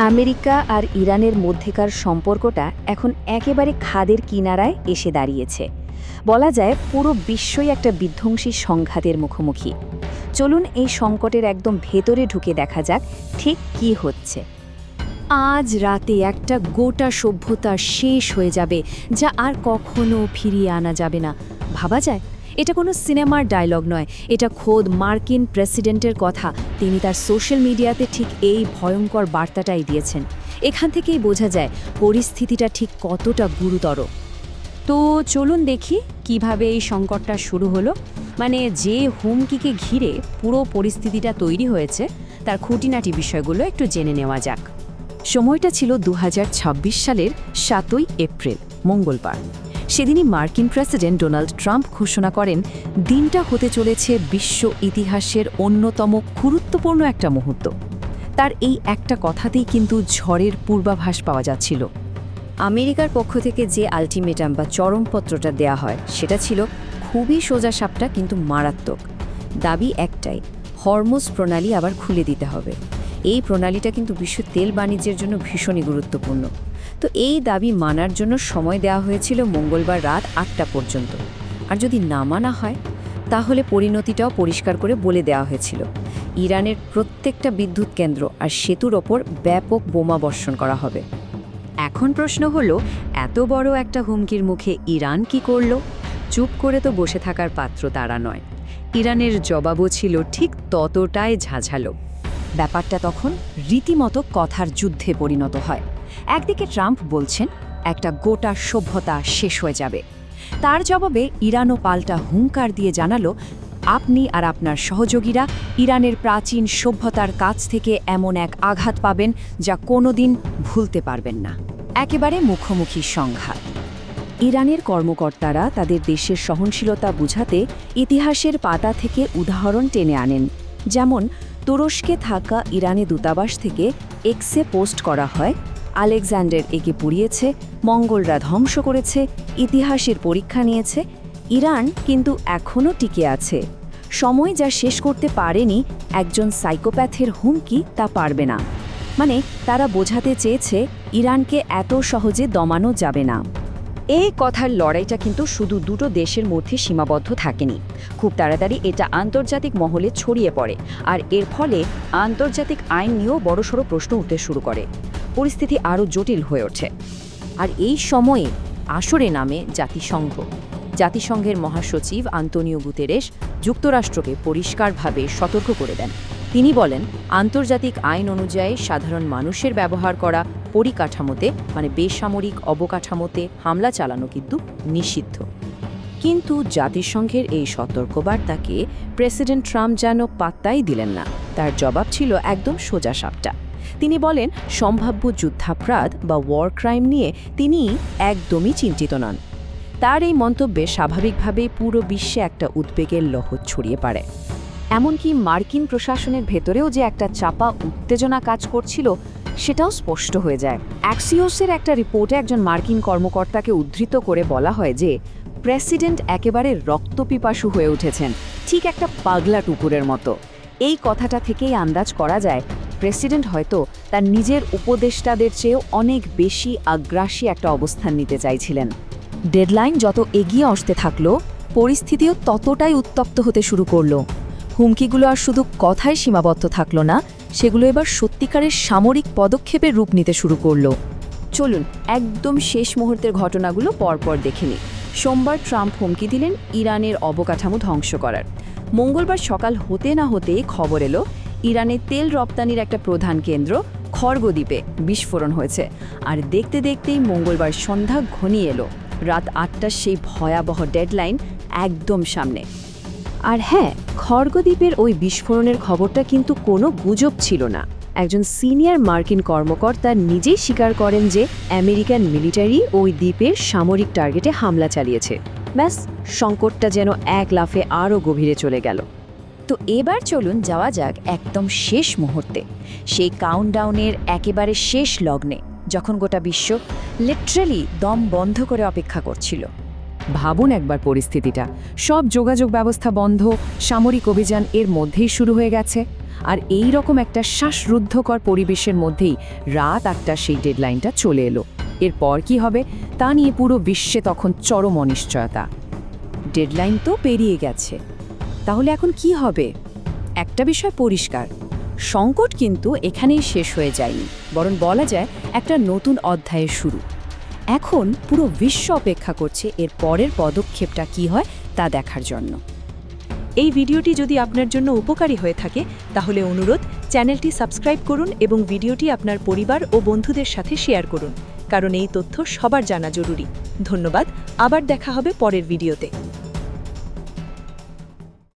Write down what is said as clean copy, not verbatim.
America আর ইরানের মধ্যেকার সম্পর্কটা এখন একেবারে খাদের কিনারায় এসে দাঁড়িয়েছে। বলা যায় পুরো বিশ্বই একটা বিধ্বংসী সংঘাতের মুখোমুখি। চলুন এই সংকটের একদম ভেতরে ঢুকে দেখা যাক ঠিক কি হচ্ছে। আজ রাতে একটা গোটা সভ্যতা শেষ হয়ে যাবে, যা আর কখনো ফিরিয়ে আনা যাবে না। ভাবা যায়? এটা কোনো সিনেমার ডায়লগ নয়, এটা খোদ মার্কিন প্রেসিডেন্টের কথা। তিনি তার সোশ্যাল মিডিয়াতে ঠিক এই ভয়ঙ্কর বার্তাটাই দিয়েছেন। এখান থেকেই বোঝা যায় পরিস্থিতিটা ঠিক কতটা গুরুতর। তো চলুন দেখি কিভাবে এই সংকটটা শুরু হলো, মানে যে হুমকিকে ঘিরে পুরো পরিস্থিতিটা তৈরি হয়েছে তার খুঁটিনাটি বিষয়গুলো একটু জেনে নেওয়া যাক। সময়টা ছিল 2026 সালের 7ই এপ্রিল, মঙ্গলবার। সেদিনই মার্কিন প্রেসিডেন্ট ডোনাল্ড ট্রাম্প ঘোষণা করেন দিনটা হতে চলেছে বিশ্ব ইতিহাসের অন্যতম গুরুত্বপূর্ণ একটা মুহূর্ত। তার এই একটা কথাতেই কিন্তু ঝড়ের পূর্বাভাস পাওয়া যাচ্ছিল। আমেরিকার পক্ষ থেকে যে আলটিমেটাম বা চরমপত্রটা দেয়া হয় সেটা ছিল খুবই সোজাসাপটা কিন্তু মারাত্মক। দাবি একটাই, হরমুজ প্রণালী আবার খুলে দিতে হবে। এই প্রণালীটা কিন্তু বিশ্ব তেল বাণিজ্যের জন্য ভীষণই গুরুত্বপূর্ণ। তো এই দাবি মানার জন্য সময় দেওয়া হয়েছিল মঙ্গলবার রাত 8টা পর্যন্ত। আর যদি না মানা হয় তাহলে পরিণতিটাও পরিষ্কার করে বলে দেওয়া হয়েছিল। ইরানের প্রত্যেকটা বিদ্যুৎ কেন্দ্র আর সেতুর ওপর ব্যাপক বোমা বর্ষণ করা হবে। এখন প্রশ্ন হলো, এত বড় একটা হুমকির মুখে ইরান কি করল? চুপ করে তো বসে থাকার পাত্র তারা নয়। ইরানের জবাবও ছিল ঠিক ততটাই ঝাঁঝালো। ব্যাপারটা তখন রীতিমতো কথার যুদ্ধে পরিণত হয়। একদিকে ট্রাম্প বলছেন একটা গোটা সভ্যতা শেষ হয়ে যাবে। তার জবাবে ইরানও পাল্টা হুঙ্কার দিয়ে জানালো, আপনি আর আপনার সহযোগীরা ইরানের প্রাচীন সভ্যতার কাছ থেকে এমন এক আঘাত পাবেন যা কোনোদিন ভুলতে পারবেন না। একেবারে মুখোমুখি সংঘাত। ইরানের কর্মকর্তারা তাদের দেশের সহনশীলতা বুঝাতে ইতিহাসের পাতা থেকে উদাহরণ টেনে আনেন। যেমন তুরস্কে থাকা ইরানি দূতাবাস থেকে এক্সে পোস্ট করা হয়, আলেকজান্ডার একে পুড়িয়েছে, মঙ্গলরা ধ্বংস করেছে, ইতিহাসের পরীক্ষা নিয়েছে। ইরান কিন্তু এখনও টিকে আছে। সময় যা শেষ করতে পারেনি একজন সাইকোপ্যাথের হুমকি তা পারবে না। মানে তারা বোঝাতে চেয়েছে ইরানকে এত সহজে দমানো যাবে না। এই কথার লড়াইটা কিন্তু শুধু দুটো দেশের মধ্যে সীমাবদ্ধ থাকেনি। খুব তাড়াতাড়ি এটা আন্তর্জাতিক মহলে ছড়িয়ে পড়ে, আর এর ফলে আন্তর্জাতিক আইন নিয়েও বড়সড় প্রশ্ন উঠতে শুরু করে। পরিস্থিতি আরও জটিল হয়ে ওঠে। আর এই সময়ে আসরে নামে জাতিসংঘের মহাসচিব আন্তোনিও গুতেরেস যুক্তরাষ্ট্রকে পরিষ্কারভাবে সতর্ক করে দেন। তিনি বলেন, আন্তর্জাতিক আইন অনুযায়ী সাধারণ মানুষের ব্যবহার করা পরিকাঠামোতে, মানে বেসামরিক অবকাঠামোতে হামলা চালানো কিন্তু নিষিদ্ধ। কিন্তু জাতিসংঘের এই সতর্কবার্তাকে প্রেসিডেন্ট ট্রাম্প যেন পাত্তাই দিলেন না। তার জবাব ছিল একদম সোজাসাপটা। তিনি বলেন, সম্ভাব্য যুদ্ধাপরাধ বা ওয়ার ক্রাইম নিয়ে তিনি একদমই চিন্তিত নন। তার এই মন্তব্যে স্বাভাবিকভাবেই পুরো বিশ্বে একটা উদ্বেগের লহর ছড়িয়ে পড়ে। এমনকি মার্কিন প্রশাসনের ভেতরেও যে একটা চাপা উত্তেজনা কাজ করছিল সেটাও স্পষ্ট হয়ে যায়। অ্যাক্সিওসের একটা রিপোর্টে একজন মার্কিন কর্মকর্তাকে উদ্ধৃত করে বলা হয় যে প্রেসিডেন্ট একেবারে রক্তপিপাসু হয়ে উঠেছেন, ঠিক একটা পাগলা টুকুরের মতো। এই কথাটা থেকেই আন্দাজ করা যায় প্রেসিডেন্ট হয়তো তার নিজের উপদেষ্টাদের চেয়েও অনেক বেশি আগ্রাসী একটা অবস্থান নিতে চাইছিলেন। ডেডলাইন যত এগিয়ে আসতে থাকলো, পরিস্থিতিও ততটাই উত্তপ্ত হতে শুরু করলো। হুমকিগুলো আর শুধু কথায় সীমাবদ্ধ থাকলো না, সেগুলো এবার সত্যিকারের সামরিক পদক্ষেপের রূপ নিতে শুরু করলো। চলুন একদম শেষ মুহূর্তের ঘটনাগুলো পরপর দেখে নিই। সোমবার ট্রাম্প হুমকি দিলেন ইরানের অবকাঠামো ধ্বংস করার। মঙ্গলবার সকাল হতে না হতেই খবর এলো ইরানের তেল রপ্তানির একটা প্রধান কেন্দ্র খড়গদ্বীপে বিস্ফোরণ হয়েছে। আর দেখতে দেখতেই মঙ্গলবার সন্ধ্যা ঘনিয়ে এলো। রাত 8টার সেই ভয়াবহ ডেডলাইন একদম সামনে। আর হ্যাঁ, খড়গদ্বীপের ওই বিস্ফোরণের খবরটা কিন্তু কোনো গুজব ছিল না। একজন সিনিয়র মার্কিন কর্মকর্তা নিজেই স্বীকার করেন যে আমেরিকান মিলিটারি ওই দ্বীপের সামরিক টার্গেটে হামলা চালিয়েছে। ব্যাস, সংকটটা যেন এক লাফে আরও গভীরে চলে গেল। তো এবার চলুন যাওয়া যাক একদম শেষ মুহূর্তে, সেই কাউন্টডাউনের একেবারে শেষ লগ্নে, যখন গোটা বিশ্ব লিটারালি দম বন্ধ করে অপেক্ষা করছিল। ভাবুন একবার পরিস্থিতিটা। সব যোগাযোগ ব্যবস্থা বন্ধ, সামরিক অভিযান এর মধ্যেই শুরু হয়ে গেছে। আর এই রকম একটা শ্বাসরুদ্ধকর পরিবেশের মধ্যেই রাত ৮টা সেই ডেডলাইনটা চলে এলো। এরপর কি হবে তা নিয়ে পুরো বিশ্বে তখন চরম অনিশ্চয়তা। ডেডলাইন তো পেরিয়ে গেছে, তাহলে এখন কি হবে? একটা বিষয় পরিষ্কার, সংকট কিন্তু এখানেই শেষ হয়ে যায়নি, বরং বলা যায় একটা নতুন অধ্যায়ের শুরু। এখন পুরো বিশ্ব অপেক্ষা করছে এর পরের পদক্ষেপটা কি হয় তা দেখার জন্য। এই ভিডিওটি যদি আপনার জন্য উপকারী হয়ে থাকে তাহলে অনুরোধ, চ্যানেলটি সাবস্ক্রাইব করুন এবং ভিডিওটি আপনার পরিবার ও বন্ধুদের সাথে শেয়ার করুন, কারণ এই তথ্য সবার জানা জরুরি। ধন্যবাদ, আবার দেখা হবে পরের ভিডিওতে।